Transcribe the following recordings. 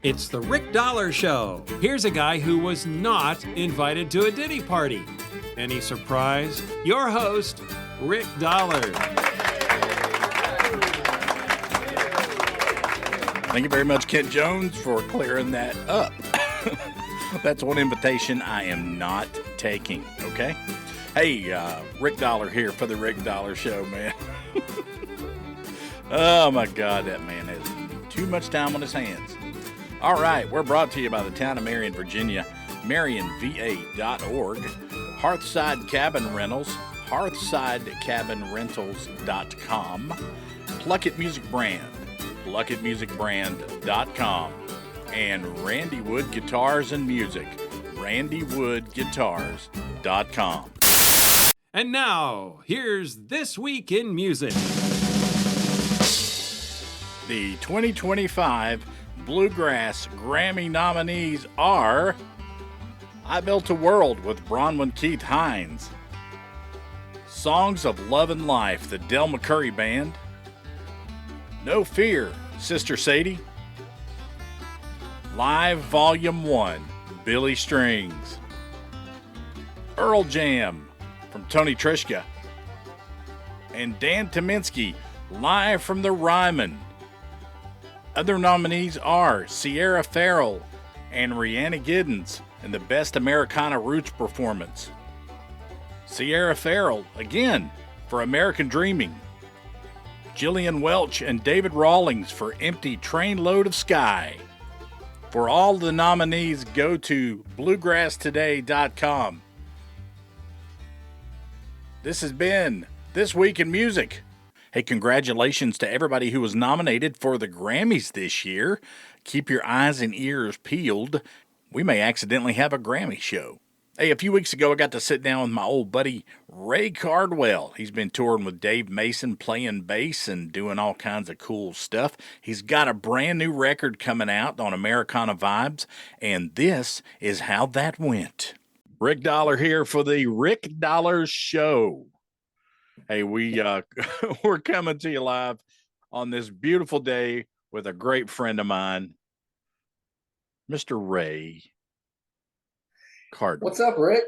It's the Rick Dollar Show. Here's a guy who was not invited to a Diddy party. Any surprise? Your host, Rick Dollar. Thank you very much, Kent Jones, for clearing that up. That's one invitation I am not taking, okay? Hey, Rick Dollar here for the Rick Dollar Show, man. Oh, my God, that man has too much time on his hands. All right, we're brought to you by the town of Marion, Virginia, marionva.org, Hearthside Cabin Rentals, hearthsidecabinrentals.com, Pluckett Music Brand, pluckettmusicbrand.com, and Randy Wood Guitars and Music, randywoodguitars.com. And now, here's This Week in Music. The 2025 Bluegrass Grammy nominees are I Built a World with Bronwyn Keith Hines, Songs of Love and Life, the Del McCurry Band, No Fear, Sister Sadie, Live Volume 1, Billy Strings, Earl Jam from Tony Trischka, and Dan Tyminski, Live from the Ryman. Other nominees are Sierra Farrell and Rhianna Giddens in the Best Americana Roots Performance. Sierra Farrell, again, for American Dreaming. Jillian Welch and David Rawlings for Empty Trainload of Sky. For all the nominees, go to bluegrasstoday.com. This has been This Week in Music. Hey, congratulations to everybody who was nominated for the Grammys this year. Keep your eyes and ears peeled. We may accidentally have a Grammy show. Hey, a few weeks ago, I got to sit down with my old buddy, Ray Cardwell. He's been touring with Dave Mason, playing bass and doing all kinds of cool stuff. He's got a brand new record coming out on Americana Vibes, and this is how that went. Rick Dollar here for the Rick Dollar Show. Hey, we're coming to you live on this beautiful day with a great friend of mine, Mr. Ray Cardwell. What's up, Rick?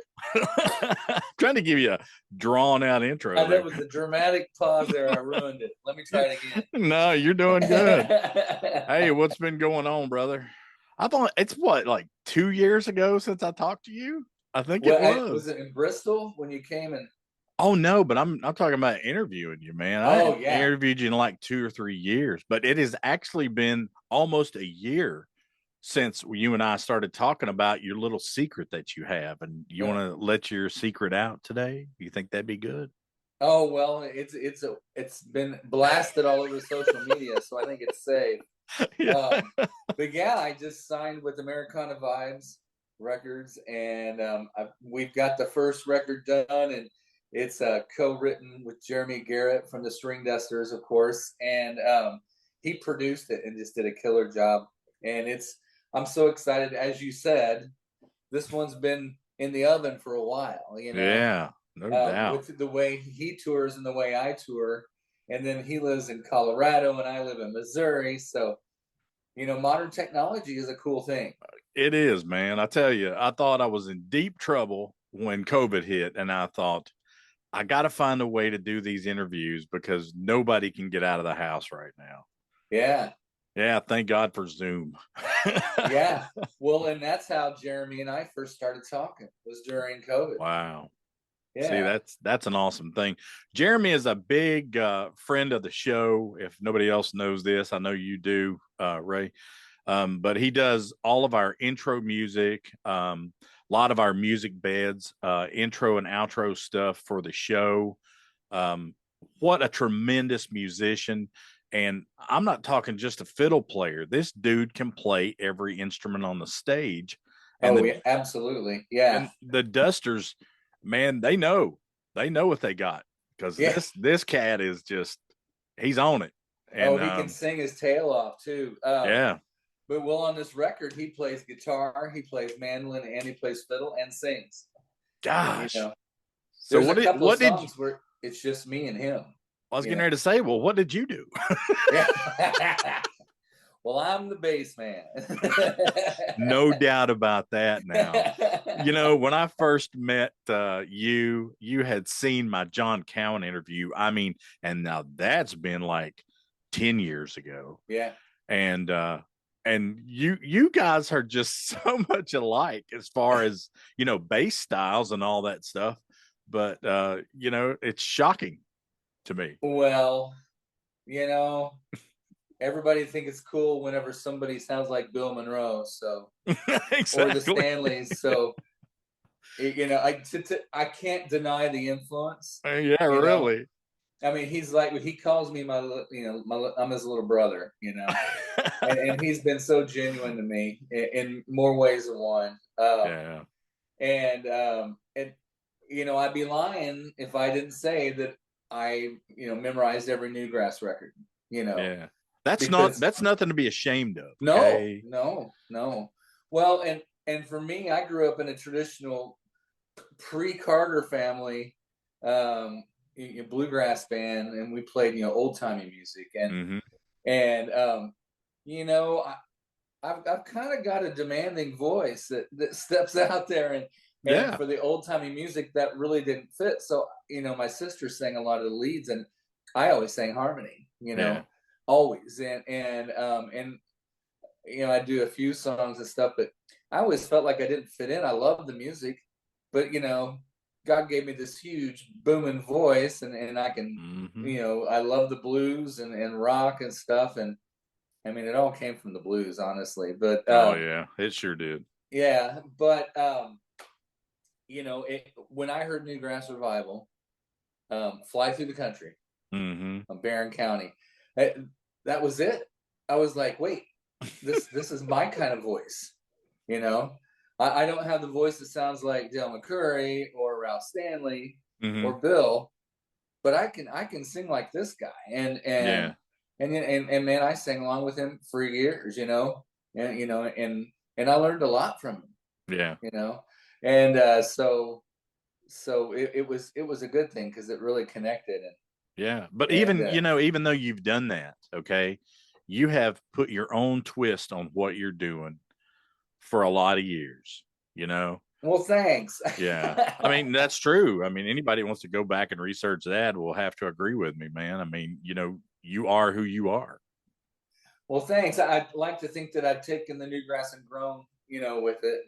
Trying to give you a drawn-out intro. That was a dramatic pause there. I ruined it. Let me try it again. No, you're doing good. Hey, what's been going on, brother? I thought it's like 2 years ago since I talked to you. I think it was. Was it in Bristol when you came in? Oh no, but I'm talking about interviewing you, man. I interviewed you in like 2 or 3 years, but it has actually been almost a year since you and I started talking about your little secret that you have, and you want to let your secret out today? You think that'd be good? Oh well, it's been blasted all over social media, so I think it's safe. Yeah. But yeah, I just signed with Americana Vibes Records, and we've got the first record done, and it's co-written with Jeremy Garrett from the Stringdusters, of course, and he produced it and just did a killer job. And I'm so excited. As you said, this one's been in the oven for a while, you know. Yeah, no doubt. With the way he tours and the way I tour, and then he lives in Colorado and I live in Missouri, so you know, modern technology is a cool thing. It is, man. I tell you, I thought I was in deep trouble when COVID hit, and I thought, I got to find a way to do these interviews because nobody can get out of the house right now. Yeah. Yeah. Thank God for Zoom. Yeah. Well, and that's how Jeremy and I first started talking, was during COVID. Wow. Yeah. See, that's an awesome thing. Jeremy is a big friend of the show. If nobody else knows this, I know you do, Ray. But he does all of our intro music, a lot of our music beds, intro and outro stuff for the show. What a tremendous musician. And I'm not talking just a fiddle player. This dude can play every instrument on the stage. And absolutely. Yeah. And the Dusters, man, they know what they got, because this cat is just, he's on it. And, he can sing his tail off too. Yeah. But on this record, he plays guitar, he plays mandolin, and he plays fiddle and sings. Gosh. You know, so what did you, where it's just me and him. I was getting ready to say, well, what did you do? Well, I'm the bass man. No doubt about that now. When I first met you had seen my John Cowan interview. I mean, and now that's been like 10 years ago. Yeah. And you guys are just so much alike as far as, bass styles and all that stuff. But it's shocking to me. Well, everybody think it's cool whenever somebody sounds like Bill Monroe, so Exactly. or the Stanleys. So I can't deny the influence. Yeah, really. I mean, he's like, he calls me I'm his little brother, and he's been so genuine to me in more ways than one. Yeah. And I'd be lying if I didn't say that I memorized every Newgrass record. Yeah. That's nothing to be ashamed of. Okay? No. Well, and for me, I grew up in a traditional pre-Carter family bluegrass band, and we played old timey music, and I've kind of got a demanding voice that steps out there, and for the old timey music that really didn't fit. So my sister sang a lot of the leads, and I always sang harmony. Always, and I do a few songs and stuff, but I always felt like I didn't fit in. I love the music, but God gave me this huge booming voice, and I can, I love the blues and rock and stuff, and I mean, it all came from the blues, honestly. But oh yeah, it sure did. Yeah, but when I heard Newgrass Revival, "Fly Through the Country," Barron County, that was it. I was like, wait, this is my kind of voice, I don't have the voice that sounds like Dale McCurry or Ralph Stanley or Bill, but I can sing like this guy, and man, I sang along with him for years, and I learned a lot from him. Yeah. And so it was a good thing because it really connected. But even though you've done that, okay, you have put your own twist on what you're doing for a lot of years, Well, thanks. Yeah. I mean, that's true. I mean, anybody who wants to go back and research that will have to agree with me, man. I mean, you are who you are. Well, thanks. I'd like to think that I've taken the Newgrass and grown, with it.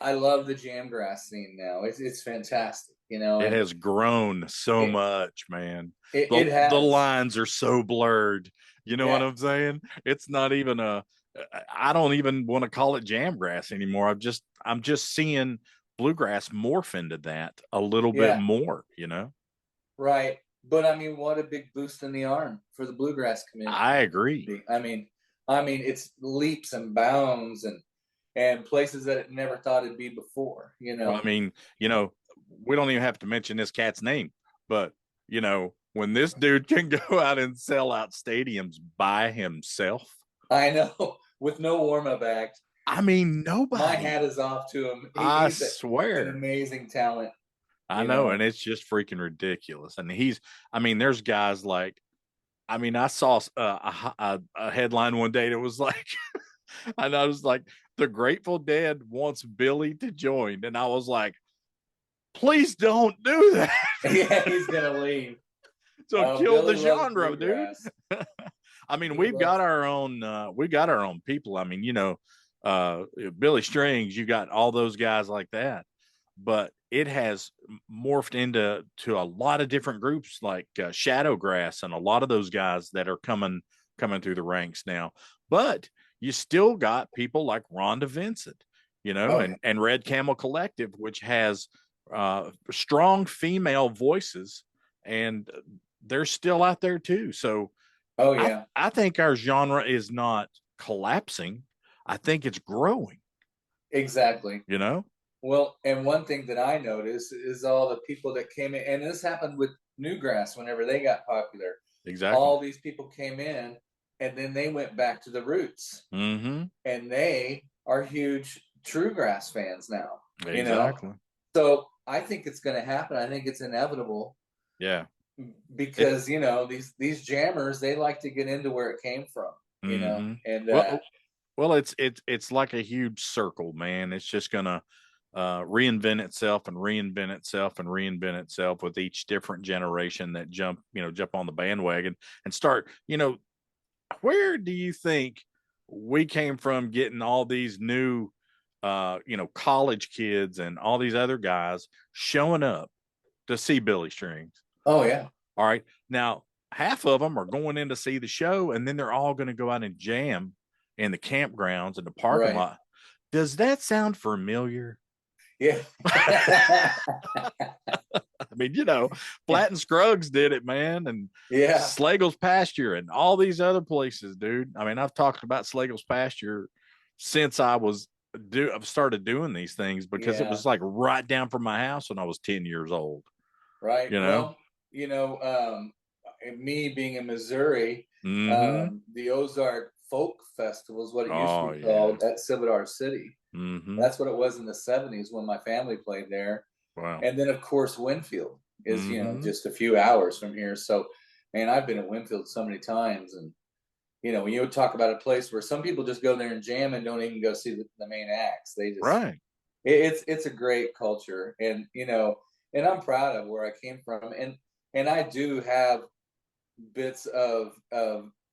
I love the jamgrass scene now. It's fantastic, It has grown so much, man. It has. The lines are so blurred. You know what I'm saying? It's not even I don't even want to call it jamgrass anymore. I'm just seeing bluegrass morph into that a little bit more, Right. But I mean, what a big boost in the arm for the bluegrass community. I agree. I mean, it's leaps and bounds and places that it never thought it'd be before, Well, I mean, we don't even have to mention this cat's name, but when this dude can go out and sell out stadiums by himself. I know, with no warm-up act. I mean, nobody. My hat is off to him. I swear. An amazing talent. I know, and it's just freaking ridiculous. And there's guys like, I saw a headline one day that was like, and I was like, the Grateful Dead wants Billy to join. And I was like, please don't do that. Yeah, he's going to leave. So kill the genre, dude. I mean, we've got our own people. I mean, Billy Strings, you got all those guys like that, but it has morphed into a lot of different groups like Shadowgrass and a lot of those guys that are coming through the ranks now. But you still got people like Rhonda Vincent, and Red Camel Collective, which has strong female voices, and they're still out there too. So I think our genre is not collapsing. I think it's growing. Exactly. Well, and one thing that I noticed is all the people that came in, and this happened with Newgrass whenever they got popular. Exactly. All these people came in, and then they went back to the roots. Mm-hmm. And they are huge Truegrass fans now. Exactly. So I think it's going to happen. I think it's inevitable. Yeah. because you know these jammers, they like to get into where it came from, you know, Mm-hmm. and Well, it's like a huge circle, man. It's just gonna reinvent itself and reinvent itself and reinvent itself with each different generation that jump on the bandwagon and start. Where do you think we came from getting all these new, college kids and all these other guys showing up to see Billy Strings? oh yeah, All right, now half of them are going in to see the show, and then they're all going to go out and jam in the campgrounds and the parking right, lot. Does that sound familiar? yeah, I mean, Flat and Scruggs did it, man, and yeah, Slagle's Pasture and all these other places, dude. I mean, I've talked about Slagle's Pasture since I've started doing these things because it yeah, was like right down from my house when I was 10 years old. right. You know? Well, me being in Missouri, Mm-hmm. the Ozark Folk Festival is what it used to Oh be yeah. called at Civitar City. Mm-hmm. That's what it was in the '70s when my family played there. Wow. And then, of course, Winfield is, Mm-hmm. just a few hours from here. So, man, I've been at Winfield so many times. And, when you would talk about a place where some people just go there and jam and don't even go see the main acts, they just, Right. it's a great culture. And, and I'm proud of where I came from. And I do have bits of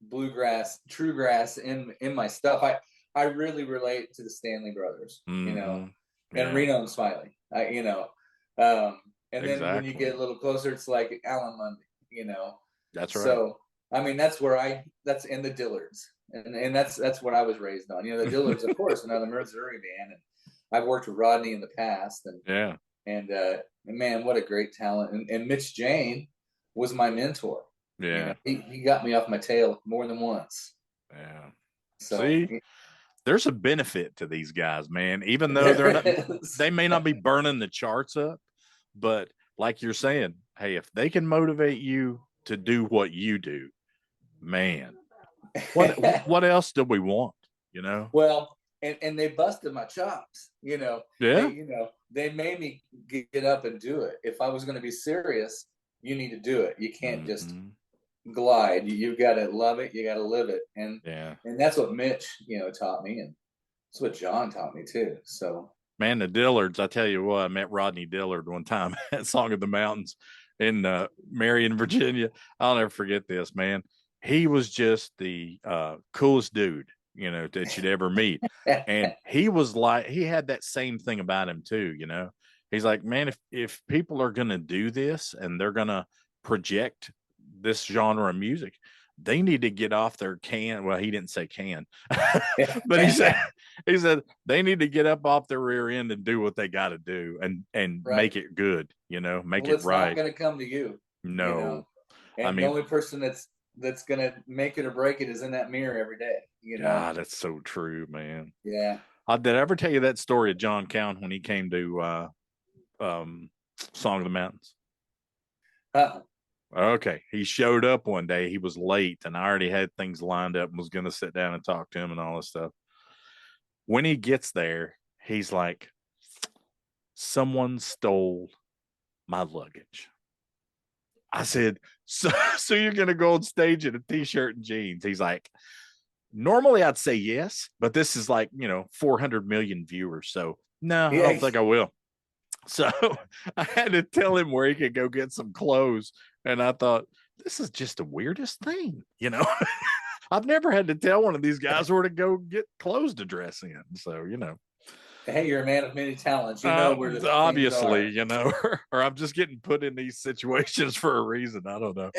bluegrass, true grass in my stuff. I really relate to the Stanley Brothers, Mm-hmm. and Yeah. Reno and Smiley. And then when you Exactly. get a little closer, it's like Alan Mundy. That's right. So I mean, that's in the Dillards, and that's what I was raised on. The Dillards, of course, another Missouri band, and I've worked with Rodney in the past, Yeah. and man, what a great talent! And Mitch Jane was my mentor. Yeah. He got me off my tail more than once. Yeah. So See, there's a benefit to these guys, man. Even though there is. they may not be burning the charts up, but like you're saying, hey, if they can motivate you to do what you do, man, what else do we want? Well, and they busted my chops. Yeah. They made me get up and do it. If I was going to be serious, you need to do it. You can't just Mm-hmm. glide. You've got to love it. You got to live it. And Yeah. and that's what Mitch, taught me, and that's what John taught me too. So Man, the Dillards, I tell you what, I met Rodney Dillard one time at Song of the Mountains in Marion, Virginia. I'll never forget this, man. He was just the coolest dude, that you'd ever meet. And he was like, he had that same thing about him too. He's like, man, if people are going to do this and they're going to project this genre of music, they need to get off their can. Well, he didn't say can, but he said they need to get up off their rear end and do what they got to do and right. make it good, make it it's right. not going to come to you. No, And I mean, the only person that's going to make it or break it is in that mirror every day. God, that's so true, man. Yeah. Did I ever tell you that story of John Cowan when he came to Song of the Mountains? Okay. He showed up one day. He was late, and I already had things lined up and was going to sit down and talk to him and all this stuff. When he gets there, he's like, someone stole my luggage. I said, so you're going to go on stage in a t-shirt and jeans? He's like, normally I'd say yes, but this is like, 400 million viewers. So no, I don't think I will. So I had to tell him where he could go get some clothes. And I thought, this is just the weirdest thing, I've never had to tell one of these guys where to go get clothes to dress in. So, Hey, you're a man of many talents. Where the obviously, or I'm just getting put in these situations for a reason. I don't know.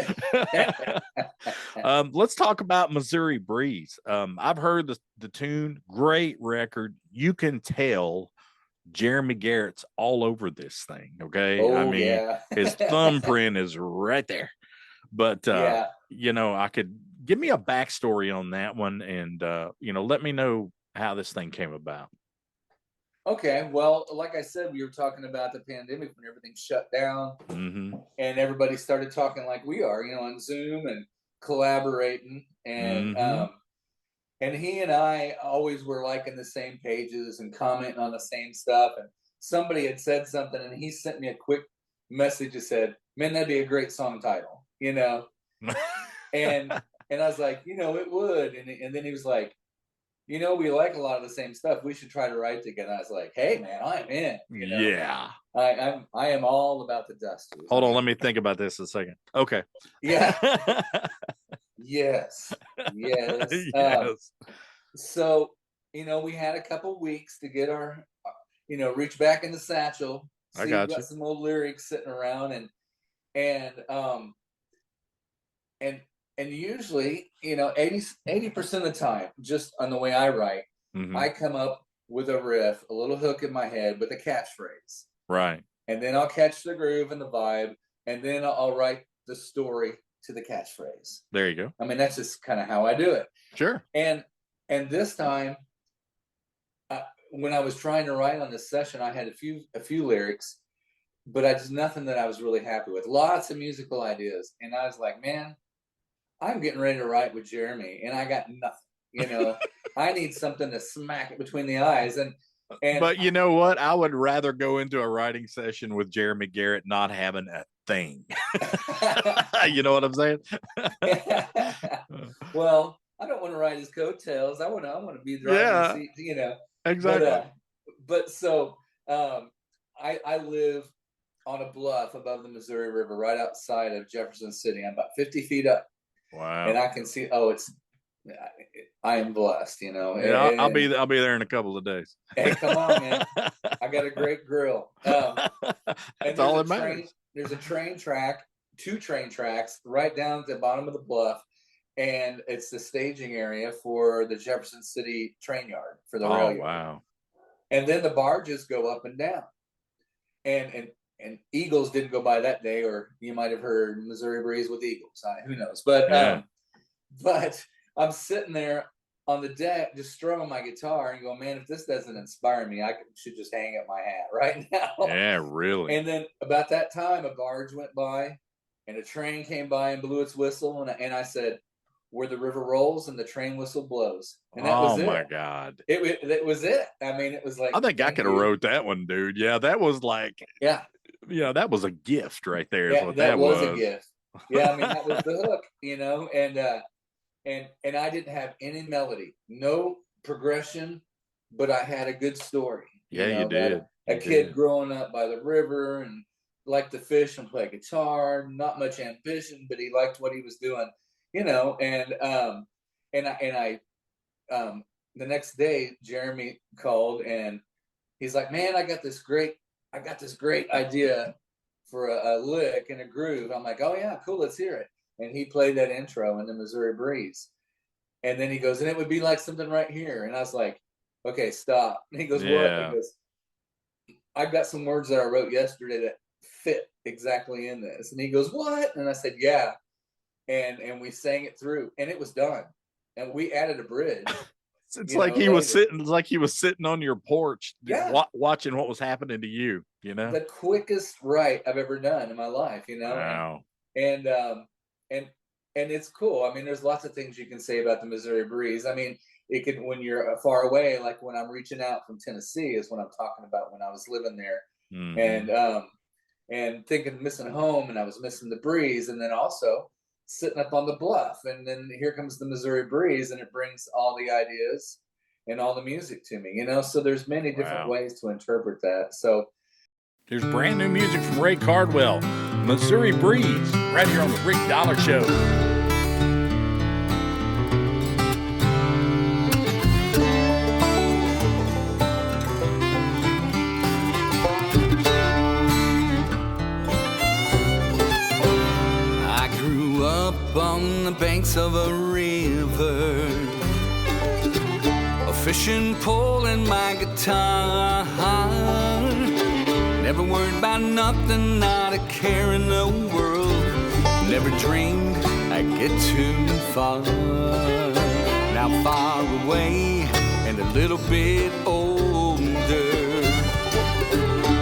Let's talk about Missouri Breeze. I've heard the tune, great record. You can tell Jeremy Garrett's all over this thing. Okay. Oh, I mean, yeah. his thumbprint is right there. But, I could give me a backstory on that one and, let me know how this thing came about. Okay. Well, like I said, we were talking about the pandemic when everything shut down, mm-hmm. and everybody started talking like we are, on Zoom and collaborating. And, mm-hmm. And he and I always were liking the same pages and commenting on the same stuff. And somebody had said something, and he sent me a quick message that said, man, that'd be a great song title, you know? And I was like, you know, it would. And then he was like, you know, we like a lot of the same stuff. We should try to write together. I was like, hey, man, I'm in. You know? Yeah. I am all about the Dusters. Hold on, let me think about this a second. Okay. Yeah. Yes. Yes. So, you know, we had a couple weeks to get our, you know, reach back in the satchel. I got you. Some old lyrics sitting around, and usually, you know, 80% of the time, just on the way I write, I come up with a riff, a little hook in my head with a catchphrase. Right. And then I'll catch the groove and the vibe, and then I'll write the story to the catchphrase. There you go. I mean, that's just kind of how I do it. Sure. And this time, when I was trying to write on this session, I had a few lyrics, but I just nothing that I was really happy with. Lots of musical ideas, and I was like, man, I'm getting ready to write with Jeremy, and I got nothing. You know, I need something to smack it between the eyes. And but you know what? I would rather go into a writing session with Jeremy Garrett not having a thing. You know what I'm saying? Well, I don't want to ride his coattails. I want to be driving the seat, you know. Exactly. But so I live on a bluff above the Missouri River, right outside of Jefferson City. I'm about 50 feet up. Wow. And I can see. I am blessed, you know. Yeah, I'll be there in a couple of days. Hey, come on, man! I got a great grill. That's all that matters. There's a train track, 2 train tracks, right down at the bottom of the bluff, and it's the staging area for the Jefferson City train yard for the rail yard. Wow! And then the barges go up and down, and Eagles didn't go by that day, or you might have heard Missouri Breeze with Eagles. Who knows? But but I'm sitting there on the deck, just strumming my guitar and go, man, if this doesn't inspire me, I should just hang up my hat right now. Yeah, really. And then about that time, a barge went by and a train came by and blew its whistle. And I said, where the river rolls and the train whistle blows. And that was it. Oh, my God. It was it. I mean, it was like. I think I could have wrote that one, dude. Yeah, that was like. Yeah. Yeah, that was a gift right there. Is what that was a gift. Yeah, I mean, that was the hook, you know, and I didn't have any melody, no progression, but I had a good story. Yeah, you did. A kid growing up by the river and liked to fish and play guitar, not much ambition, but he liked what he was doing, you know, and I the next day, Jeremy called and he's like, man, I got this great idea for a lick and a groove. I'm like, oh yeah, cool, let's hear it. And he played that intro in the Missouri Breeze. And then he goes, and it would be like something right here. And I was like, okay, stop. And he goes, what? He goes, I've got some words that I wrote yesterday that fit exactly in this. And he goes, what? And I said, yeah. And we sang it through and it was done. And we added a bridge. It's like he was sitting on your porch, watching what was happening to you, you know? The quickest write I've ever done in my life, you know? Wow. And it's cool. I mean, there's lots of things you can say about the Missouri Breeze. I mean, it can, when you're far away, like when I'm reaching out from Tennessee is what I'm talking about when I was living there. And thinking missing home, and I was missing the breeze, and then also sitting up on the bluff, and then here comes the Missouri Breeze, and it brings all the ideas and all the music to me, you know. So there's many different ways to interpret that. So there's brand new music from Ray Cardwell, Missouri Breeze, right here on the Rick Dollar Show. On the banks of a river, a fishing pole and my guitar, never worried about nothing, not a care in the world, never dreamed I'd get too far. Now far away and a little bit older,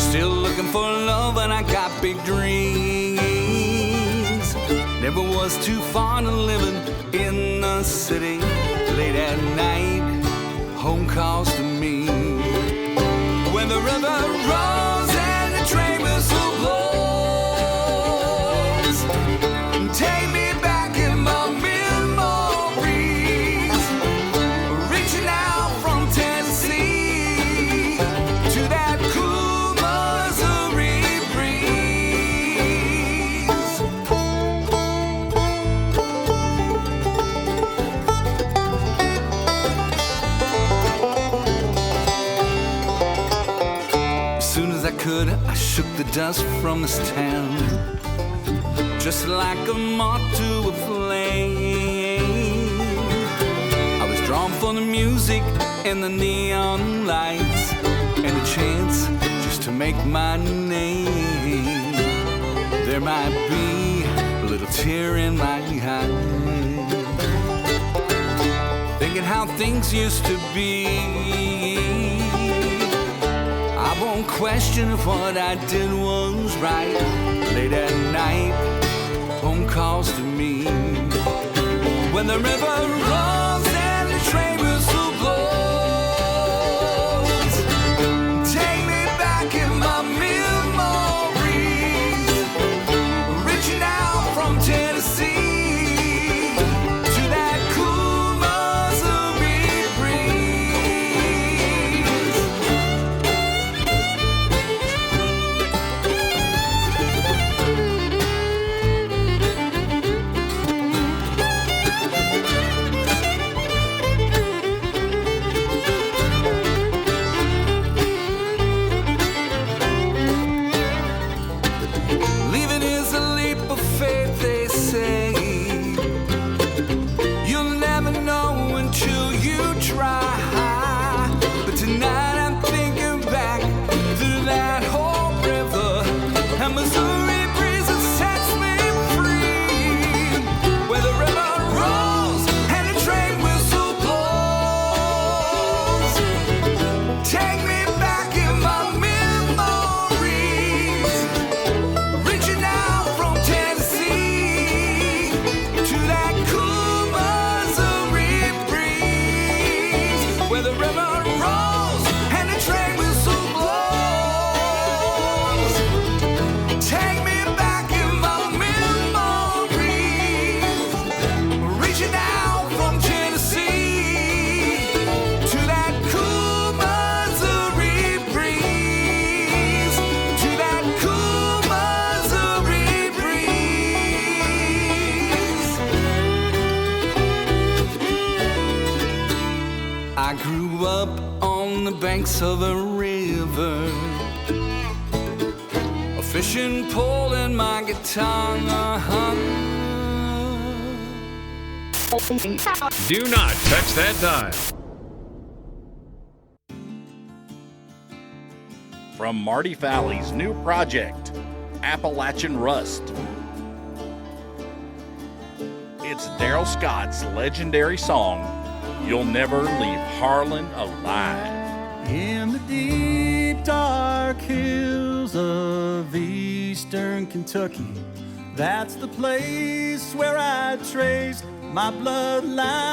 still looking for love and I got big dreams. Never was too fond of living in the city. Late at night, home calls to me. When the river rolls and the train whistle blows, could, I shook the dust from this town, just like a moth to a flame. I was drawn for the music and the neon lights, and a chance just to make my name. There might be a little tear in my eye, thinking how things used to be. I won't question if what I did was right. Late at night, phone calls to me. When the river rolls and the train whistle blows, take me back in my memories, reaching out from Tennessee to that cool Missouri Leaving is a leap of faith, they say. You'll never know until you try. But tonight I'm thinking back through that whole river, and Missouri breeze that sets me free. Where the river rolls and the train whistle blows, take me back in my memories, reaching out from Tennessee to that cool Missouri breeze. Where the river rolls and the train whistle blows, take me back in my memories, reaching out from Tennessee to that cool Missouri breeze, to that cool Missouri breeze. I grew up on the banks of a river, a fishing pole and my guitar. Do not touch that dial. From Marty Falley's new project, Appalachian Rust. It's Daryl Scott's legendary song, You'll Never Leave Harlan Alive. In the deep dark hills of eastern Kentucky, that's the place where I trace my bloodline.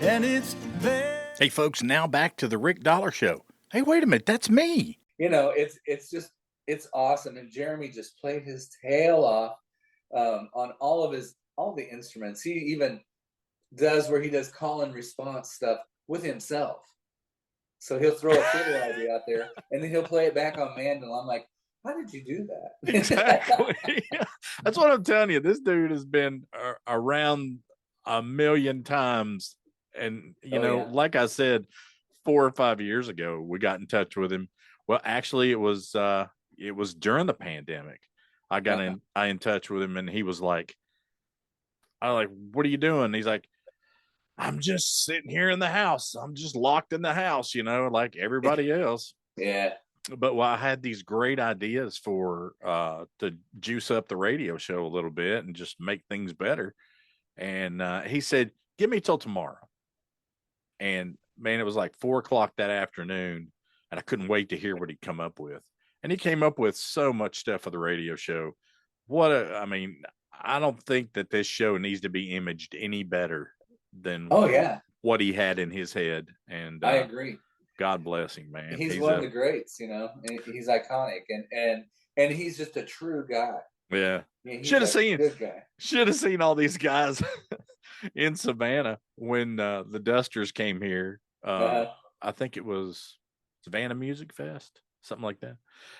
And it's there. Hey folks, now back to the Rick Dollar Show. Hey, wait a minute, that's me. You know, it's awesome. And Jeremy just played his tail off on all the instruments. He even does where he does call and response stuff with himself. So he'll throw a fiddle idea out there and then he'll play it back on mandolin. I'm like, how did you do that? Exactly. That's what I'm telling you. This dude has been around a million times. And, like I said, 4 or 5 years ago, we got in touch with him. Well, actually, it was during the pandemic. I got in touch with him, and he was like, what are you doing? He's like, I'm just sitting here in the house. I'm just locked in the house, like everybody else. Yeah. But I had these great ideas for to juice up the radio show a little bit and just make things better. And he said, give me till tomorrow. And man, it was like 4:00 that afternoon, and I couldn't wait to hear what he'd come up with. And he came up with so much stuff for the radio show. I don't think that this show needs to be imaged any better than what he had in his head. And I agree. God bless him, man. He's one of the greats, and he's iconic, and he's just a true guy. Yeah. Should have seen all these guys in Savannah when the Dusters came here. I think it was Savannah Music Fest, something like that.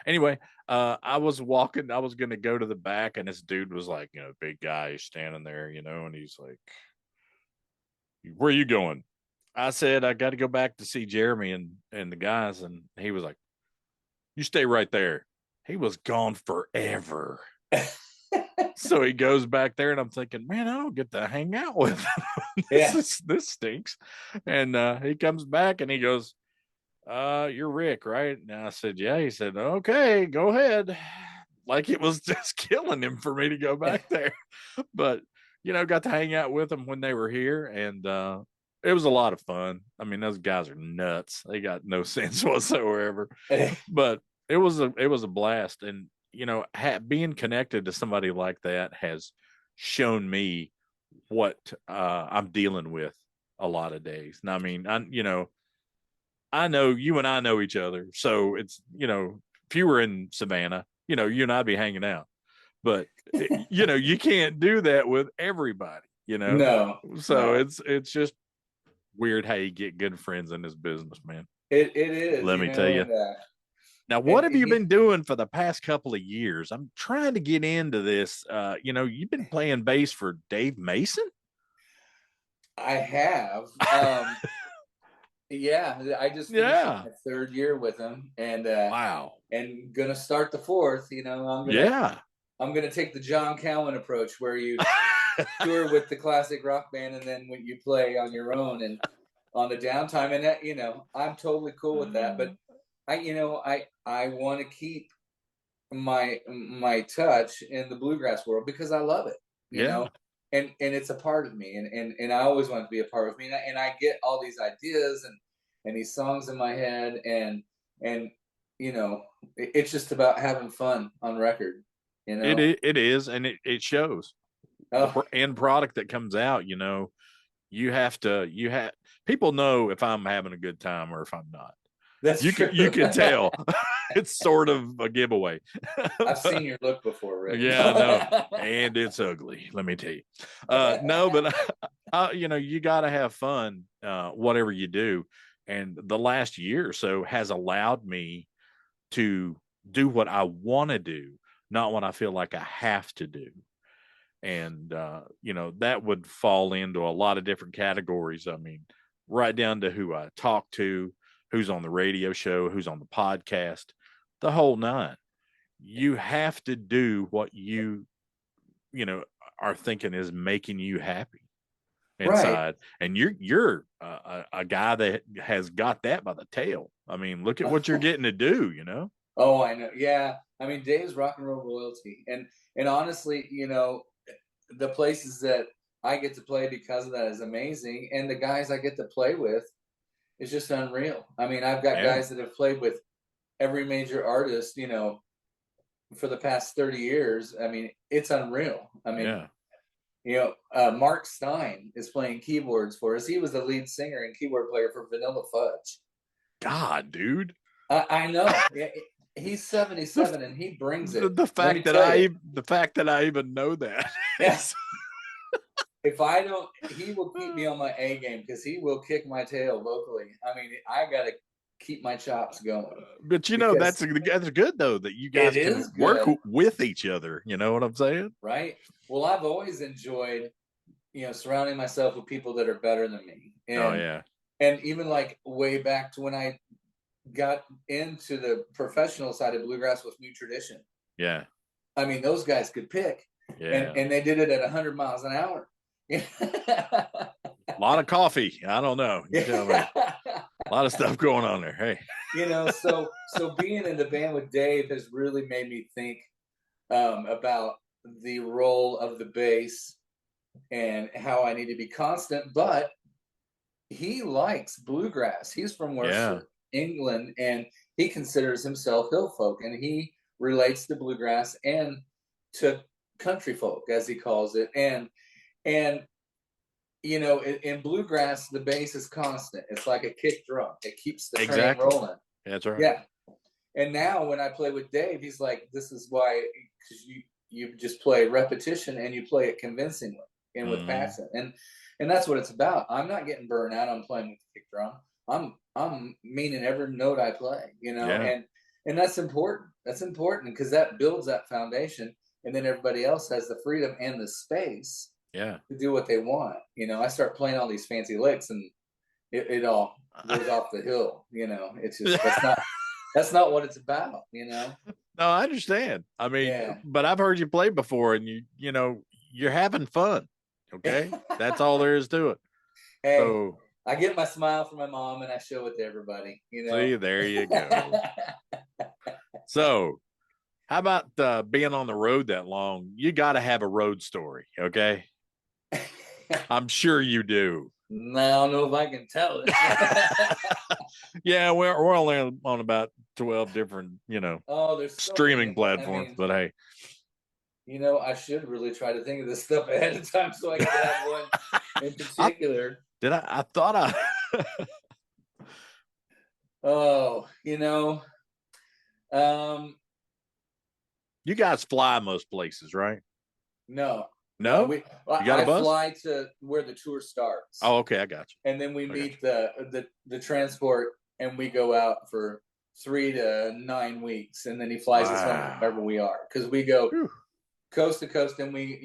Anyway, I was going to go to the back, and this dude was like, big guy, he's standing there, and he's like, where are you going? I said, I got to go back to see Jeremy and the guys. And he was like, You stay right there. He was gone forever. So he goes back there, and I'm thinking, man, I don't get to hang out with him. This stinks. And he comes back and he goes, you're Rick, right? And I said, yeah. He said, okay, go ahead. Like it was just killing him for me to go back there. But, got to hang out with them when they were here, and it was a lot of fun. I mean, those guys are nuts. They got no sense whatsoever. But it was a blast. And, being connected to somebody like that has shown me what I'm dealing with a lot of days. And I mean, I know you and I know each other. So it's, if you were in Savannah, you and I'd be hanging out. But, you can't do that with everybody, No. So it's just weird how you get good friends in this business, man. It is. Let me tell you. Now, what have you been doing for the past couple of years? I'm trying to get into this. You've been playing bass for Dave Mason? I have. Yeah, I just finished my third year with him, and wow, and gonna start the fourth. I'm gonna take the John Cowan approach, where you tour with the classic rock band, and then when you play on your own and on the downtime, and that, I'm totally cool with that. But I want to keep my touch in the bluegrass world because I love it. You know. And it's a part of me, and I always want it to be a part of me, and I get all these ideas and these songs in my head, and it's just about having fun on record. It is, and it shows. The end product that comes out. You have people know if I'm having a good time or if I'm not. You can tell. It's sort of a giveaway. I've seen your look before, Rick. Yeah, I know. And it's ugly, let me tell you. No, but you got to have fun, whatever you do. And the last year or so has allowed me to do what I want to do, not what I feel like I have to do. And that would fall into a lot of different categories. I mean, right down to who I talk to, who's on the radio show, who's on the podcast, the whole nine. You have to do what you are thinking is making you happy inside. Right. And you're a guy that has got that by the tail. I mean, look at what you're getting to do, Oh, I know. Yeah. I mean, Dave's rock and roll royalty. And honestly, the places that I get to play because of that is amazing. And the guys I get to play with, it's just unreal. I mean, I've got guys that have played with every major artist, for the past 30 years. I mean, it's unreal. I mean, Mark Stein is playing keyboards for us. He was the lead singer and keyboard player for Vanilla Fudge. God, dude. I know. He's 77 and he brings it. The fact that I even know that. Yes. If I don't, he will keep me on my A game because he will kick my tail vocally. I mean, I got to keep my chops going. But that's good though, that you guys can work with each other. You know what I'm saying? Right. Well, I've always enjoyed, surrounding myself with people that are better than me. And, and even like way back to when I got into the professional side of bluegrass with New Tradition. Yeah. I mean, those guys could pick. Yeah. And they did it at 100 miles an hour. A lot of coffee. I don't know. You tell me. A lot of stuff going on there. Hey, so being in the band with Dave has really made me think about the role of the bass and how I need to be constant. But he likes bluegrass. He's from Worcester, England, and he considers himself hill folk, and he relates to bluegrass and to country folk, as he calls it. And in bluegrass, the bass is constant. It's like a kick drum. It keeps the train rolling. That's right. Yeah. And now when I play with Dave, he's like, this is why, because you just play repetition and you play it convincingly and with passion. And that's what it's about. I'm not getting burned out on playing with the kick drum. I'm meaning every note I play, and that's important. That's important because that builds that foundation. And then everybody else has the freedom and the space to do what they want. I start playing all these fancy licks and it all goes off the hill. It's just, that's not what it's about, you know? No, I understand. I mean, but I've heard you play before, and you know, you're having fun. Okay, that's all there is to it. Hey, so I get my smile from my mom, and I show it to everybody. You know. See, there you go. So, how about being on the road that long? You got to have a road story, okay? I'm sure you do. No, I don't know if I can tell it. Yeah, we're only on about 12 different, there's so streaming many. platforms, I mean, but hey. You know, I should really try to think of this stuff ahead of time so I can have one in particular. I thought I. Oh, you know. You guys fly most places, right? No. No? You got a bus? I fly to where the tour starts. Oh, okay, I got you. And then we meet the transport, and we go out for 3 to 9 weeks, and then he flies us home wherever we are, because we go coast to coast, and we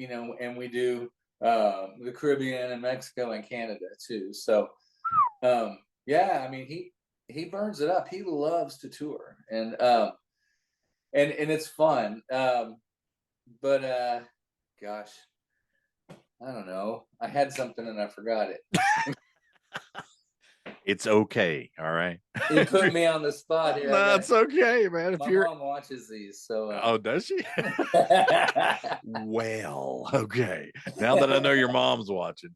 do the Caribbean and Mexico and Canada too. So, I mean, he burns it up. He loves to tour, and it's fun. But gosh, I don't know. I had something and I forgot it. It's okay. All right. You put me on the spot here. That's okay, man. My mom watches these, so. Oh, does she? Well, okay. Now that I know your mom's watching.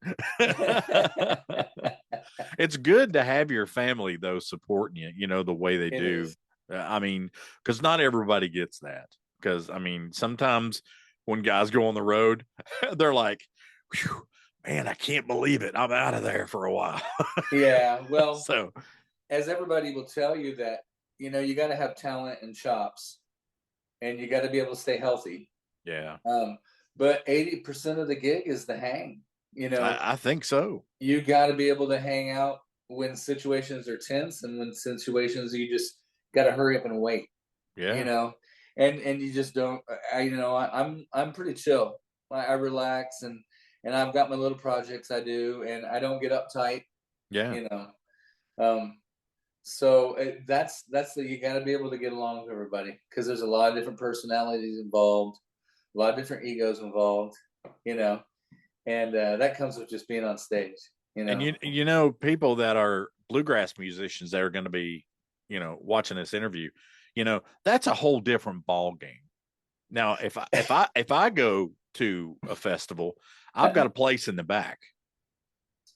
It's good to have your family, though, supporting you, the way they do. I mean, because not everybody gets that. Because, I mean, sometimes when guys go on the road, they're like, whew, man, I can't believe it. I'm out of there for a while. Yeah, well, so as everybody will tell you that, you got to have talent and chops, and you got to be able to stay healthy. Yeah. But 80% of the gig is the hang. I think so. You got to be able to hang out when situations are tense, and when situations you just got to hurry up and wait. Yeah. And you just don't. I'm pretty chill. I relax, and I've got my little projects I do, and I don't get uptight. Yeah. So that's you got to be able to get along with everybody, because there's a lot of different personalities involved, a lot of different egos involved, and that comes with just being on stage. And people that are bluegrass musicians that are going to be, watching this interview, that's a whole different ball game. Now, if I go to a festival, I've got a place in the back,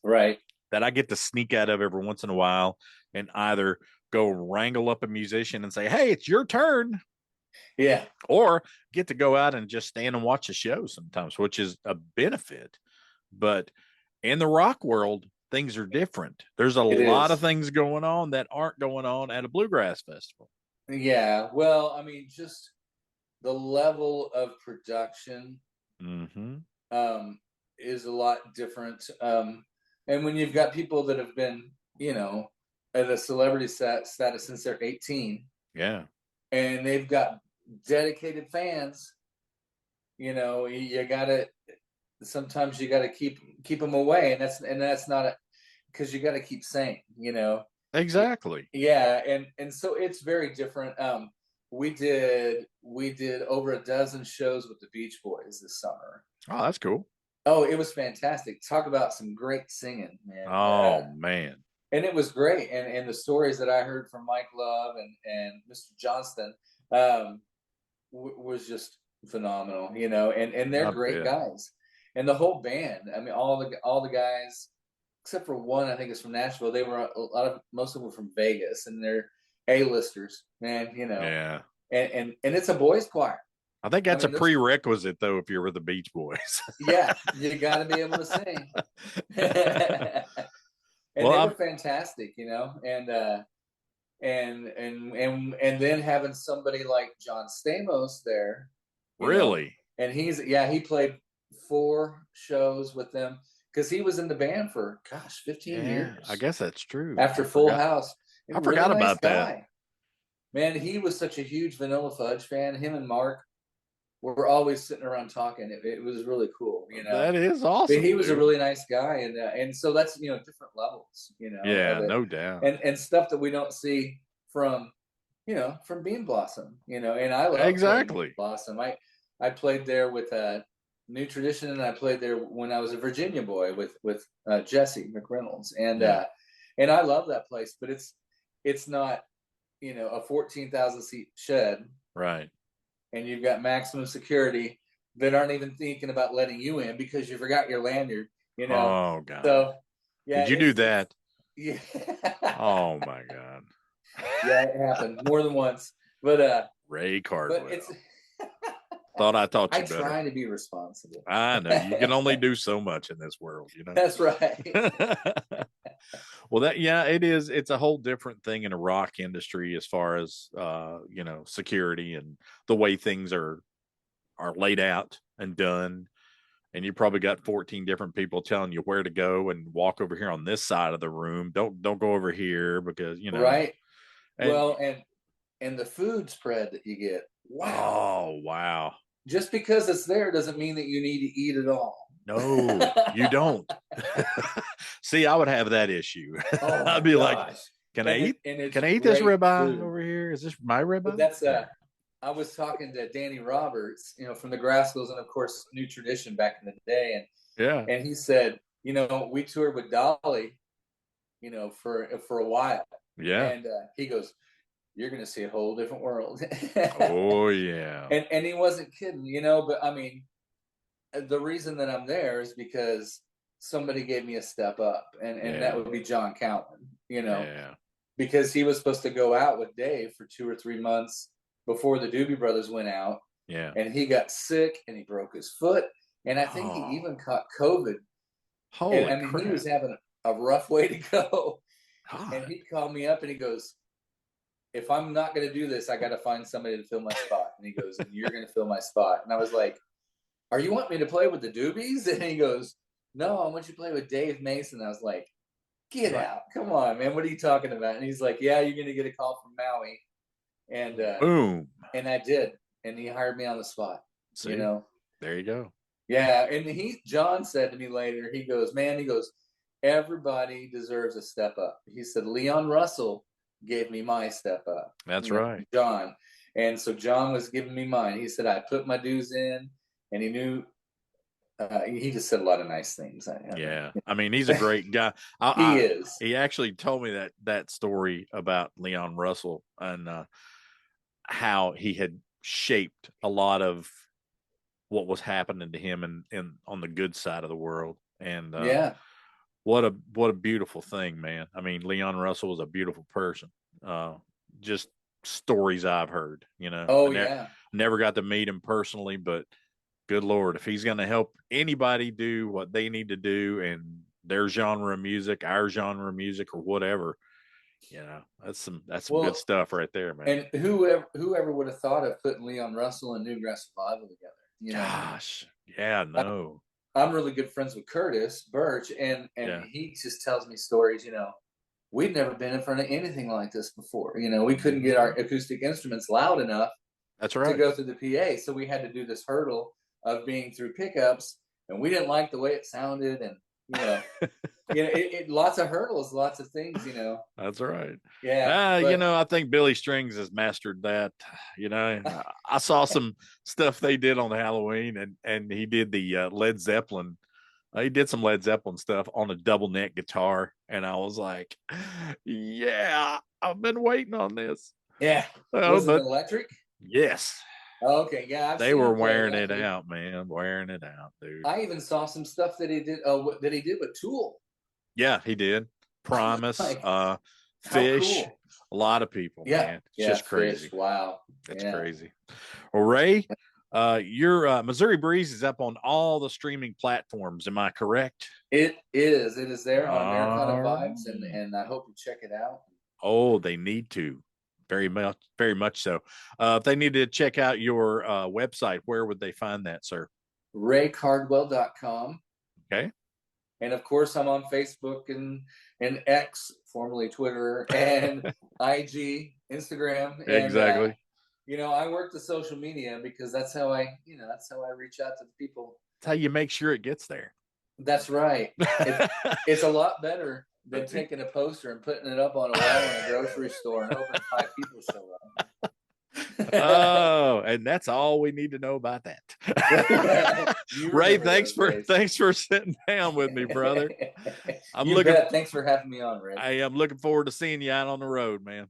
right, that I get to sneak out of every once in a while, and either go wrangle up a musician and say, hey, it's your turn. Yeah. Or get to go out and just stand and watch the show sometimes, which is a benefit. But in the rock world, things are different. There's a lot of things going on that aren't going on at a bluegrass festival. Yeah. Well, I mean, just the level of production is a lot different. And when you've got people that have been, at a celebrity status since they're 18. Yeah. And they've got dedicated fans, sometimes you gotta keep them away. And that's not because you gotta keep saying, Exactly. Yeah. And so it's very different. We did over a dozen shows with the Beach Boys this summer. Oh, that's cool. Oh, it was fantastic. Talk about some great singing, man. Oh, man. And it was great. And the stories that I heard from Mike Love and Mr. Johnston was just phenomenal, and they're great guys. And the whole band, I mean, all the guys, except for one, I think is from Nashville. They were most of them were from Vegas, and they're A-listers, man, Yeah. And it's a boys choir. I think that's a prerequisite, though, if you're with the Beach Boys. Yeah, you got to be able to sing. And they were fantastic, and then having somebody like John Stamos there. Really? And he played 4 shows with them, because he was in the band for 15 years. I guess that's true. After Full House. I forgot about that. Man, he was such a huge Vanilla Fudge fan. Him and Mark were always sitting around talking. It was really cool, That is awesome. But he was a really nice guy, and so that's different levels, Yeah, no doubt. And stuff that we don't see from from Bean Blossom, and I love Exactly. Bean Blossom. I played there with New Tradition, and I played there when I was a Virginia boy with Jesse McReynolds, and I love that place, but it's not a 14,000 seat shed, right? And you've got maximum security that aren't even thinking about letting you in because you forgot your lanyard. Oh God! So yeah, did you do that? Yeah. Oh my God! Yeah, it happened more than once, but Ray Cardwell. But it's. I taught you I better. try to be responsible. I know you can only do so much in this world, That's right. Well, it is. It's a whole different thing in the rock industry as far as security and the way things are laid out and done. And you probably got 14 different people telling you where to go and walk over here on this side of the room. Don't go over here because Right. And the food spread that you get. Wow. Oh wow. Just because it's there doesn't mean that you need to eat it all. No, you don't. See, I would have that issue. Oh I'd be like, can I eat this ribeye over here? Is this my ribeye? But that's I was talking to Danny Roberts, from the Grassvilles and of course New Tradition back in the day, and he said, we toured with Dolly, for a while. Yeah. And he goes, you're going to see a whole different world. Oh yeah. And he wasn't kidding, but I mean, the reason that I'm there is because somebody gave me a step up, and that would be John Cowan, because he was supposed to go out with Dave for 2 or 3 months before the Doobie Brothers went out. Yeah. And he got sick and he broke his foot. And I think he even caught COVID. Holy crap. He was having a rough way to go. God. And he called me up and he goes, if I'm not going to do this, I got to find somebody to fill my spot. And he goes, and you're going to fill my spot. And I was like, are you wanting me to play with the Doobies? And he goes, no, I want you to play with Dave Mason. I was like, get out. Come on, man. What are you talking about? And he's like, yeah, you're going to get a call from Maui. And boom. And I did. And he hired me on the spot. See? There you go. Yeah. And John said to me later, he goes, everybody deserves a step up. He said, Leon Russell gave me my step up. That's right. John. And so John was giving me mine. He said, I put my dues in, and he knew, he just said a lot of nice things. Yeah. I mean, he's a great guy. He is. He actually told me that story about Leon Russell and how he had shaped a lot of what was happening to him and on the good side of the world. And what a beautiful thing, man. I mean, Leon Russell was a beautiful person. Just stories I've heard, never got to meet him personally, but good Lord, if he's going to help anybody do what they need to do in their genre of music, our genre of music, or whatever, that's some good stuff right there, man. And whoever would have thought of putting Leon Russell and Newgrass Survival together? Gosh, yeah, no. I'm really good friends with Curtis Birch, and he just tells me stories. We'd never been in front of anything like this before. We couldn't get our acoustic instruments loud enough. That's right. To go through the PA, so we had to do this hurdle of being through pickups, and we didn't like the way it sounded, and lots of hurdles, lots of things. That's right. Yeah. I think Billy Strings has mastered that. I saw some stuff they did on Halloween, and he did the Led Zeppelin. He did some Led Zeppelin stuff on a double neck guitar, and I was like, "Yeah, I've been waiting on this." Yeah. Was it electric? Yes. Okay, yeah. They were wearing it out, man. Wearing it out, dude. I even saw some stuff that he did. That he did with Tool. Yeah, he did. Promise, Fish, cool. A lot of people. Yeah, man. It's just crazy. Fish. Wow, that's crazy. Well, Ray, your Missouri Breeze is up on all the streaming platforms. Am I correct? It is. It is there on Americana Vibes, and I hope you check it out. Oh, they need to. Very much so. If they need to check out your website, where would they find that, sir? RayCardwell.com. Okay. And of course, I'm on Facebook and X, formerly Twitter, and IG, Instagram. And, exactly. I work the social media because that's how I reach out to the people. That's how you make sure it gets there. That's right. It's a lot better than taking a poster and putting it up on a wall in a grocery store and hoping 5 people show up. Oh, and that's all we need to know about that. Ray, thanks for sitting down with me, brother. Thanks for having me on, Ray. I am looking forward to seeing you out on the road, man.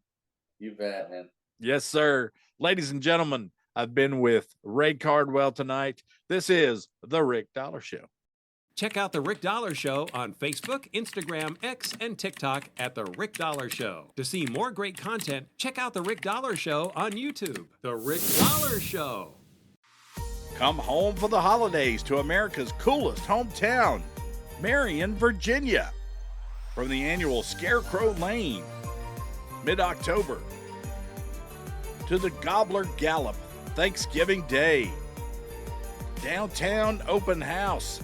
You bet, man. Yes, sir. Ladies and gentlemen, I've been with Ray Cardwell tonight. This is The Rick Dollar Show. Check out The Rick Dollar Show on Facebook, Instagram, X, and TikTok at The Rick Dollar Show. To see more great content, check out The Rick Dollar Show on YouTube. The Rick Dollar Show. Come home for the holidays to America's coolest hometown, Marion, Virginia. From the annual Scarecrow Lane, mid-October, to the Gobbler Gallop, Thanksgiving Day, downtown open house,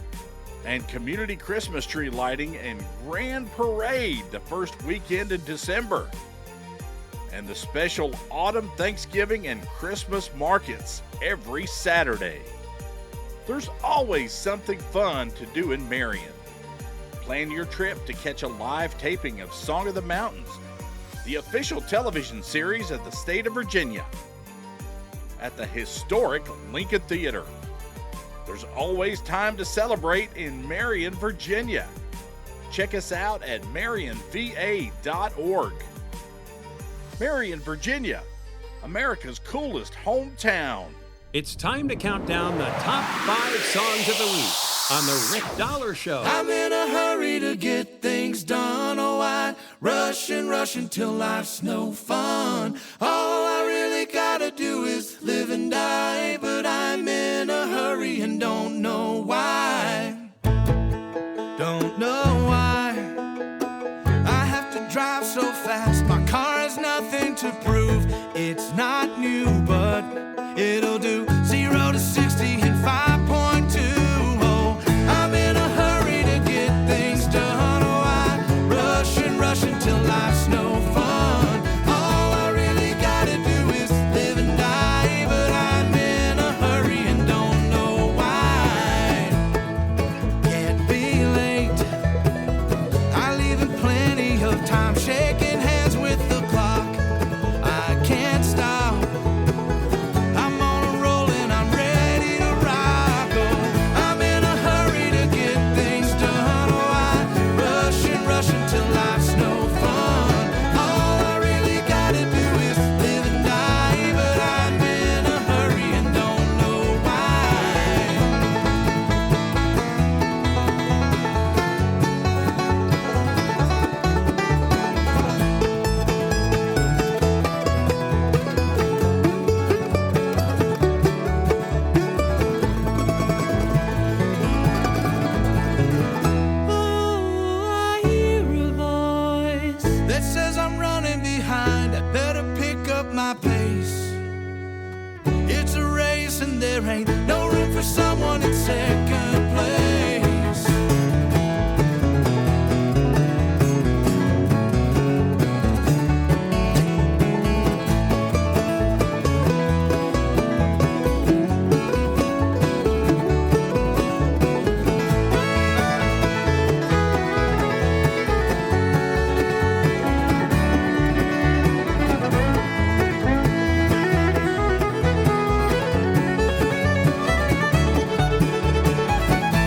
and community Christmas tree lighting and grand parade the first weekend in December. And the special autumn Thanksgiving and Christmas markets every Saturday. There's always something fun to do in Marion. Plan your trip to catch a live taping of Song of the Mountains, the official television series of the state of Virginia, at the historic Lincoln Theater. There's always time to celebrate in Marion, Virginia. Check us out at marionva.org. Marion, Virginia, America's coolest hometown. It's time to count down the top 5 songs of the week on The Rick Dollar Show. I'm in a hurry to get things done. Oh, I rush till life's no fun. All I really gotta do is live and die, but I'm in a hurry and don't know why. Don't know why I have to drive so fast. My car has nothing to prove. It's not new, but it'll do. 0 to 60 in 5.2. Oh, I'm in a hurry to get things done. Oh, I rush until life's no fun. All I really gotta do is live and die, but I'm in a hurry and don't know why. Can't be late. I leave in plenty of time, shaking hands with the clock. I can't stop. I'm on a roll and I'm ready to rock. Oh, I'm in a hurry to get things done. Oh, I rush until life's no fun. All I really gotta do is live and die, but I'm in a hurry and don't know I hear a voice that says I'm running behind. I better pick up my pace. It's a race and there ain't no room for someone in second place.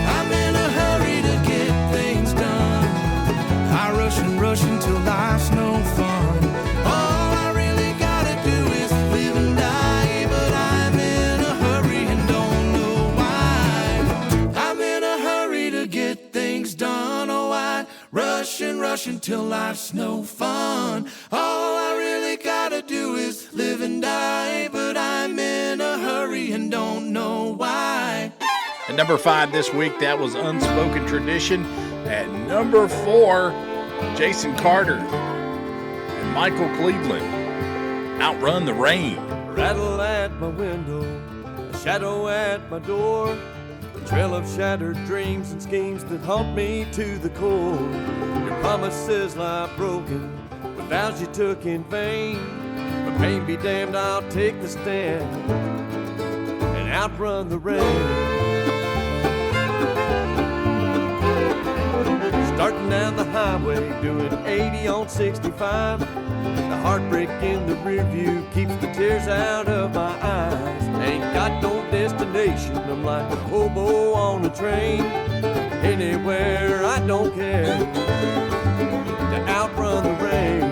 I'm in a hurry to get things done. I rush until life's no fun. All I really gotta do is live and die, but I'm in a hurry and don't know why. I'm in a hurry to get things done. Oh, I rush until life's no fun. All I really gotta do is live and die, but I'm in a hurry and don't know why. At number 5 this week, that was Unspoken Tradition. At number 4, Jason Carter and Michael Cleveland, Outrun the Rain. Rattle at my window, a shadow at my door, a trail of shattered dreams and schemes that haunt me to the core. Your promises lie broken, with vows you took in vain. But pain be damned, I'll take the stand and outrun the rain. Starting down the highway, doing 80 on 65. The heartbreak in the rear view keeps the tears out of my eyes. Ain't got no destination, I'm like a hobo on a train. Anywhere, I don't care, to outrun the rain.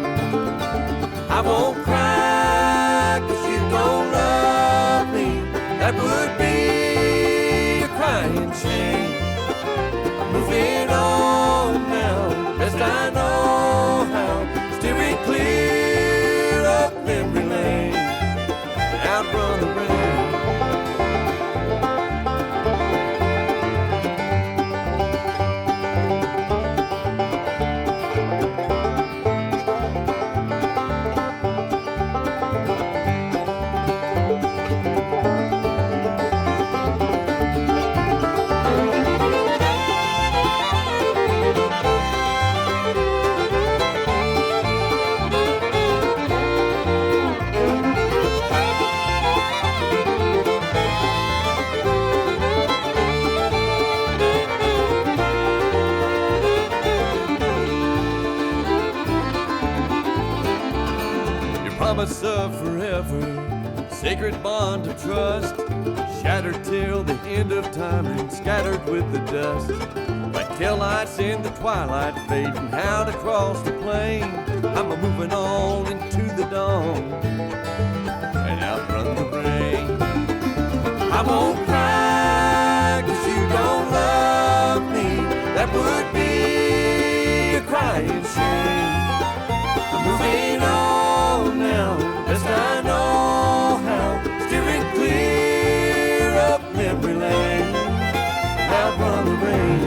I won't cry 'cause you don't love me. That would be a crying shame. I'm moving on now, best I know how. Steering clear up memory lane, outrun the rain. Promise of forever, sacred bond of trust, shattered till the end of time and scattered with the dust. Like taillights in the twilight fading out across the plain, I'm a moving on into the dawn and outrun the rain. I won't cry 'cause you don't love me. That would be a crying shame. I'm moving on now, best I know how. Steering clear up memory lane, outrun the rain.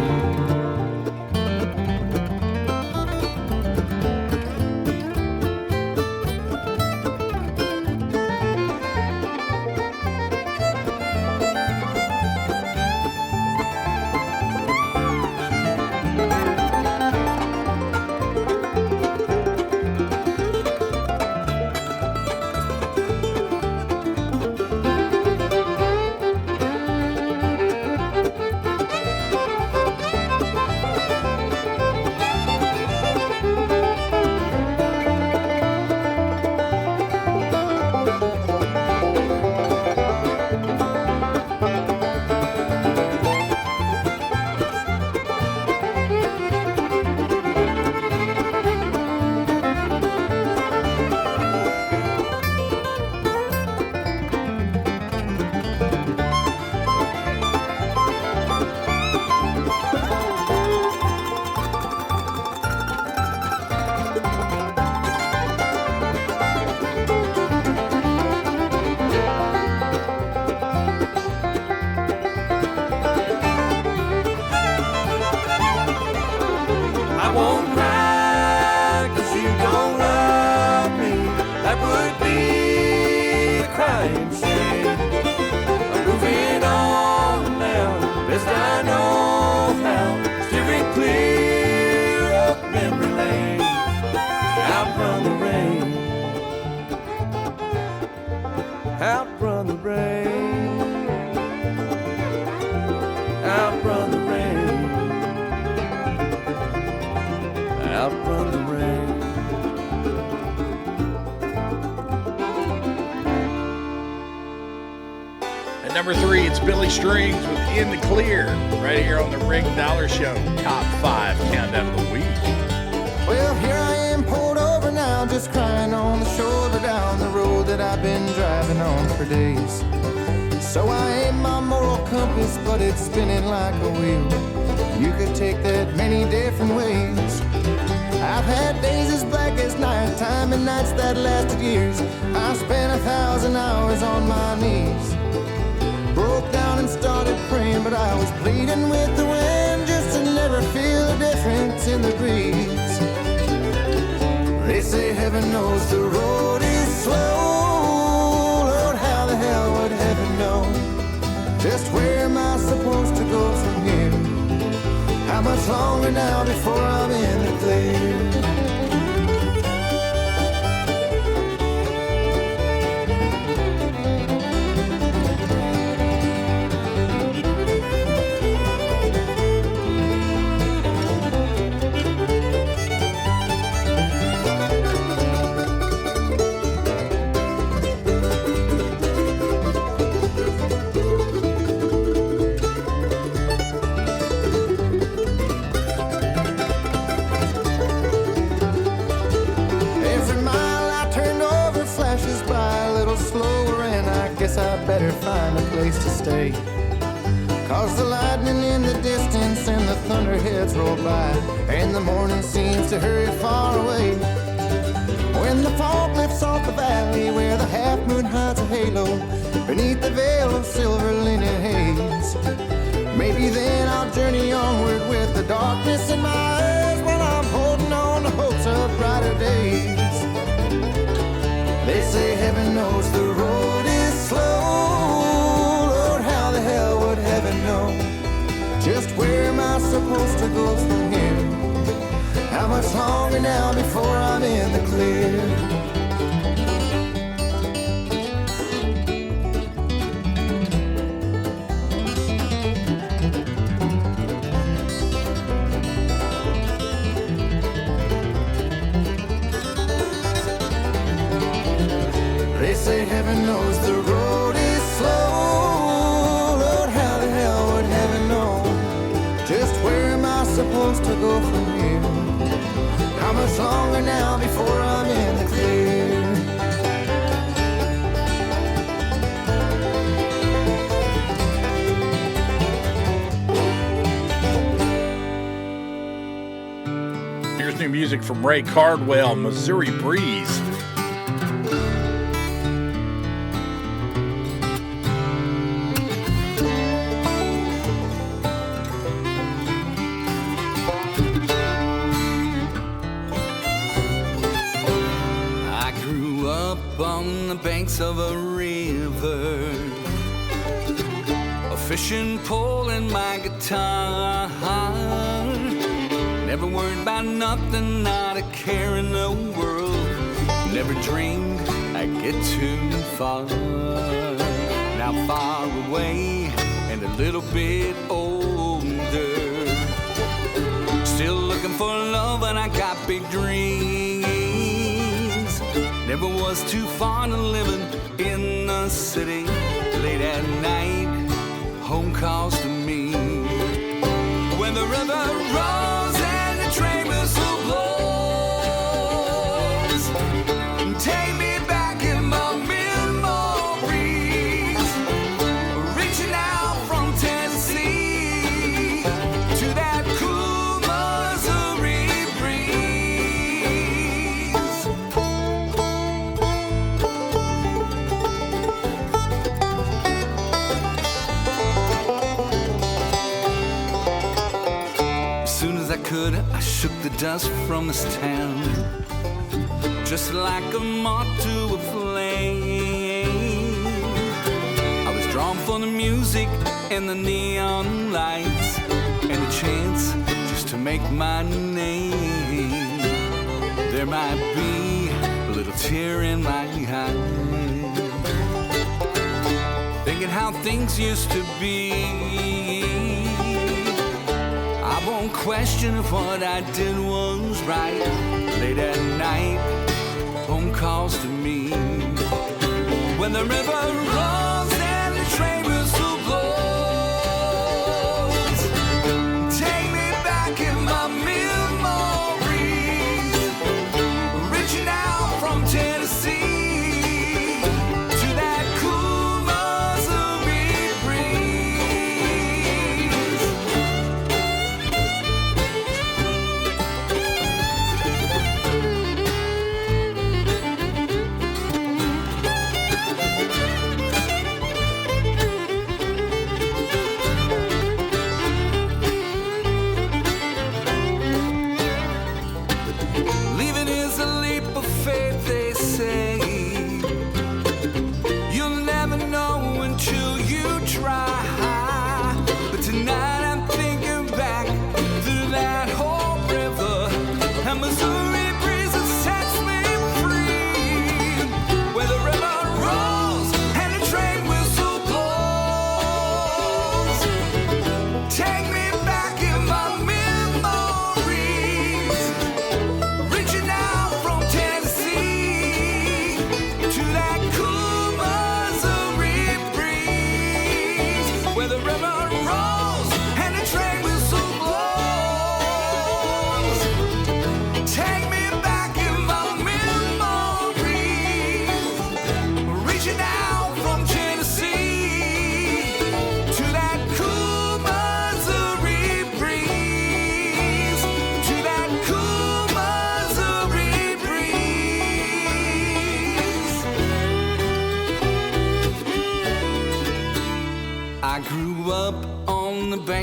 Outrun the rain, outrun the rain, outrun the rain. At number 3, it's Billy Strings with In the Clear, right here on the Rick Dollar Show. Top 5 countdown of the week. Well, here I am pulled over now, just crying on the shoulder down the road that I've been driving on for days. So I aim my moral compass, but it's spinning like a wheel. You could take that many different ways. I've had days as black as nighttime and nights that lasted years. I spent 1,000 hours on my knees. Broke down and started praying, but I was pleading with the wind just to never feel a difference in the breeze. They say heaven knows the road is slow. Lord, how the hell would heaven know? Just where am I supposed to go from here? How much longer now before I'm in the clear? better find a place to stay. Cause the lightning in the distance and the thunderheads roll by, and the morning seems to hurry far away. When the fog lifts off the valley where the half moon hides a halo beneath the veil of silver linen haze, maybe then I'll journey onward with the darkness in my eyes while I'm holding on to hopes of brighter days. They say heaven knows the road is slow. Lord, how the hell would heaven know just where am I supposed to go from here? How much longer now before I'm in the clear? They say heaven knows the road is slow. Lord, how the hell would heaven know just where am I supposed to go from here? How much longer now before I'm in the clear? Here's new music from Ray Cardwell, Missouri Breeze. On the banks of a river, a fishing pole and my guitar. Never worried about nothing, not a care in the world. Never dreamed I'd get too far. Now far away and a little bit older, still looking for love and I got big dreams. Never was too fond of living in the city. Late at night, home calls to me. When the river rolls and the train whistle blows, take me back in my memories, reaching out from Tennessee to that cool Missouri breeze. I shook the dust from this town, just like a moth to a flame. I was drawn for the music and the neon lights, and a chance just to make my name. There might be a little tear in my eye, thinking how things used to be. I won't question if what I did was right. Late at night, phone calls to me. When the river rolls and the train whistle blows, take me back in my memories, reaching out from Tennessee to that cool Missouri breeze. Leaving is a leap of faith, they say. You'll never know until you try. But tonight I'm thinking back through that whole river, and Missouri breezes sets me free. Where the river rolls and the train whistle blows, take me back in my memories, reaching out from Tennessee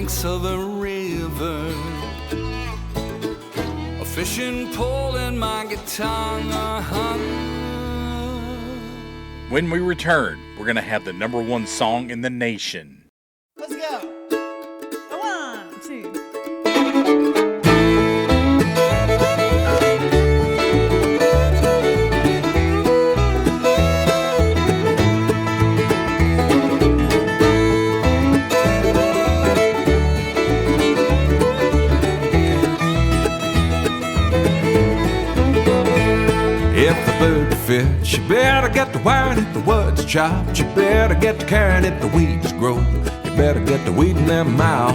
banks of a river, a fishing pole and my guitar. When we return, we're going to have the number one song in the nation. Let's go. 1, 2. If the bird fits, you better get to wiring if the wood's chopped. You better get to carrying if the weeds grow. You better get to weeding them out.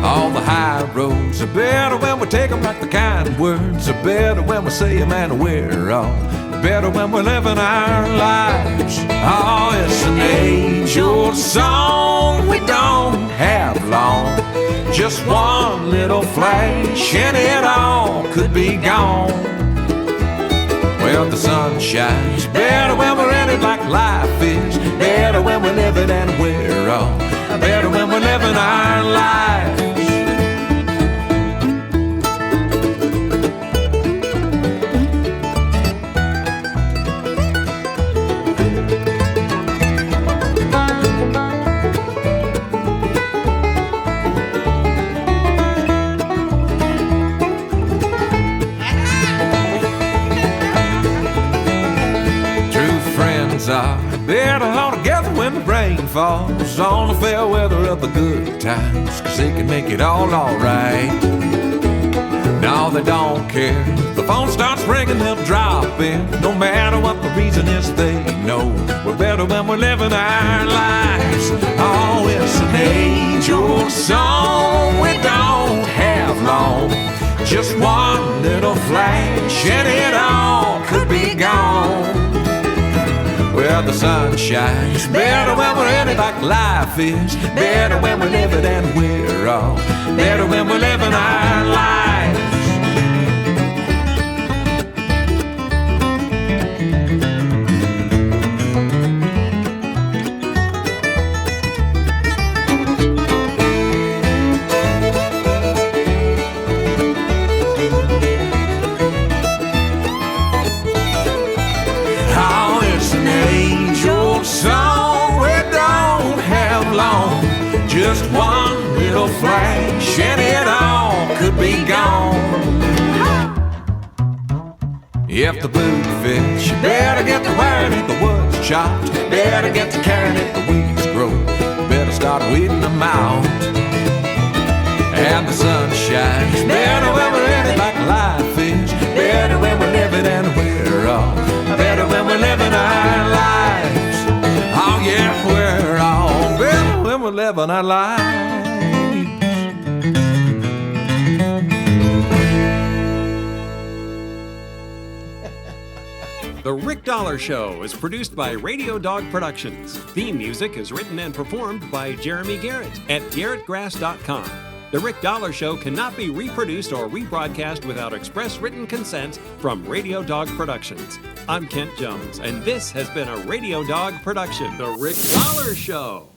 All the high roads are better when we take them like the kind words are better when we say them and we're all better when we're living our lives. Oh, it's an age-old song we don't have long. Just one little flash and it all could be gone. Well, the sun shines better when we're in it like life is. Better when we live it and we're all better when we're living our lives. Better all together when the rain falls on the fair weather of the good times, 'cause they can make it all alright. No, they don't care. The phone starts ringing, they'll drop in. No matter what the reason is, they know we're better when we're living our lives. Oh, it's an age-old song we don't have long. Just one little flash and it all could be gone. Well, the sun shines better when we're in it like life is. Better when we live it and we're all better when we're living our lives. Song we don't have long. Just one little flash and it all could be gone. If the boot fits, you better get to wearing it, the wood's chopped. Better get to carrying it, the weeds grow. Better start weeding them out. And the sun shines better when we're in it like life is. Better when we live it and we're all better when we're living our lives. Oh yeah, we're all better when we're living our lives. The Rick Dollar Show is produced by Radio Dog Productions. Theme music is written and performed by Jeremy Garrett at garrettgrass.com. The Rick Dollar Show cannot be reproduced or rebroadcast without express written consent from Radio Dog Productions. I'm Kent Jones, and this has been a Radio Dog production. The Rick Dollar Show.